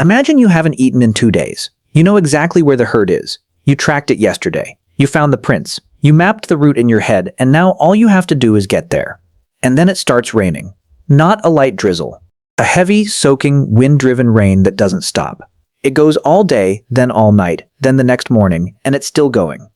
Imagine you haven't eaten in 2 days. You know exactly where the herd is. You tracked it yesterday. You found the prints. You mapped the route in your head, and now all you have to do is get there. And then it starts raining. Not a light drizzle. A heavy, soaking, wind-driven rain that doesn't stop. It goes all day, then all night, then the next morning, and it's still going.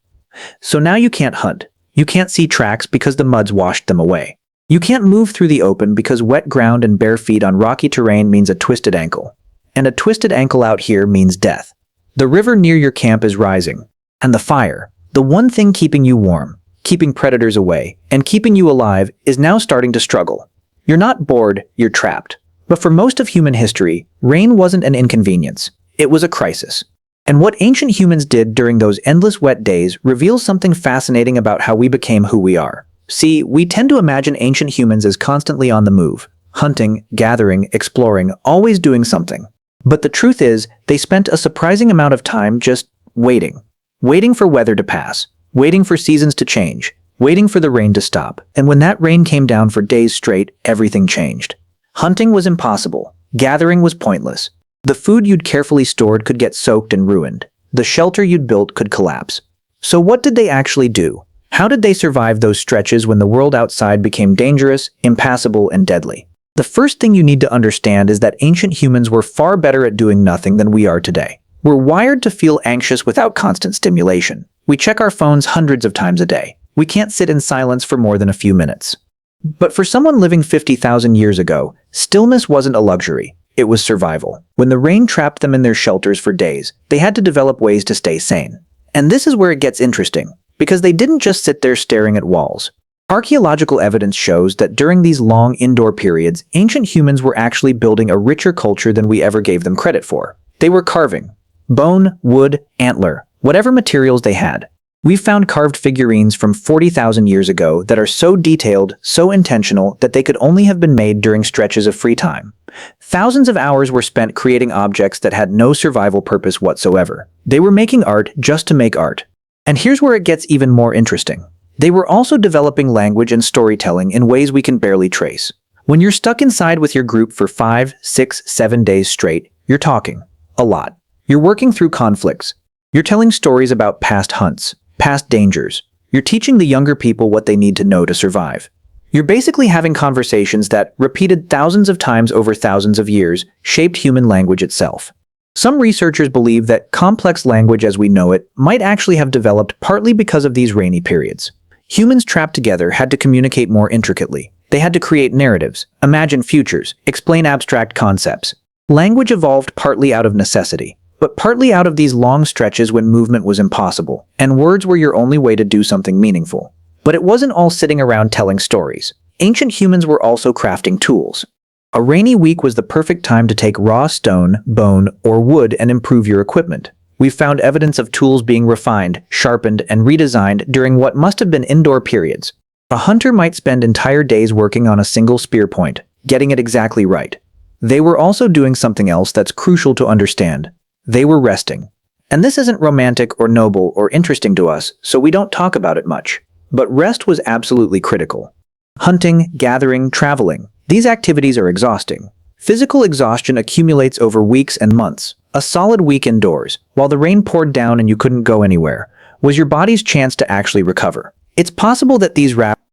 So now you can't hunt. You can't see tracks because the mud's washed them away. You can't move through the open because wet ground and bare feet on rocky terrain means a twisted ankle. And a twisted ankle out here means death. The river near your camp is rising. And the fire, the one thing keeping you warm, keeping predators away, and keeping you alive, is now starting to struggle. You're not bored, you're trapped. But for most of human history, rain wasn't an inconvenience. It was a crisis. And what ancient humans did during those endless wet days reveals something fascinating about how we became who we are. See, we tend to imagine ancient humans as constantly on the move, hunting, gathering, exploring, always doing something. But the truth is, they spent a surprising amount of time just waiting. Waiting for weather to pass, waiting for seasons to change, waiting for the rain to stop. And when that rain came down for days straight, everything changed. Hunting was impossible. Gathering was pointless. The food you'd carefully stored could get soaked and ruined. The shelter you'd built could collapse. So what did they actually do? How did they survive those stretches when the world outside became dangerous, impassable, and deadly? The first thing you need to understand is that ancient humans were far better at doing nothing than we are today. We're wired to feel anxious without constant stimulation. We check our phones hundreds of times a day. We can't sit in silence for more than a few minutes. But for someone living 50,000 years ago, stillness wasn't a luxury. It was survival. When the rain trapped them in their shelters for days, they had to develop ways to stay sane. And this is where it gets interesting, because they didn't just sit there staring at walls. Archaeological evidence shows that during these long indoor periods, ancient humans were actually building a richer culture than we ever gave them credit for. They were carving. Bone, wood, antler, whatever materials they had. We've found carved figurines from 40,000 years ago that are so detailed, so intentional, that they could only have been made during stretches of free time. Thousands of hours were spent creating objects that had no survival purpose whatsoever. They were making art just to make art. And here's where it gets even more interesting. They were also developing language and storytelling in ways we can barely trace. When you're stuck inside with your group for 5, 6, 7 days straight, you're talking. A lot. You're working through conflicts. You're telling stories about past hunts, past dangers. You're teaching the younger people what they need to know to survive. You're basically having conversations that, repeated thousands of times over thousands of years, shaped human language itself. Some researchers believe that complex language as we know it might actually have developed partly because of these rainy periods. Humans trapped together had to communicate more intricately. They had to create narratives, imagine futures, explain abstract concepts. Language evolved partly out of necessity, but partly out of these long stretches when movement was impossible, and words were your only way to do something meaningful. But it wasn't all sitting around telling stories. Ancient humans were also crafting tools. A rainy week was the perfect time to take raw stone, bone, or wood and improve your equipment. We've found evidence of tools being refined, sharpened, and redesigned during what must have been indoor periods. A hunter might spend entire days working on a single spear point, getting it exactly right. They were also doing something else that's crucial to understand. They were resting. And this isn't romantic or noble or interesting to us, so we don't talk about it much. But rest was absolutely critical. Hunting, gathering, traveling. These activities are exhausting. Physical exhaustion accumulates over weeks and months. A solid week indoors, while the rain poured down and you couldn't go anywhere, was your body's chance to actually recover. It's possible that these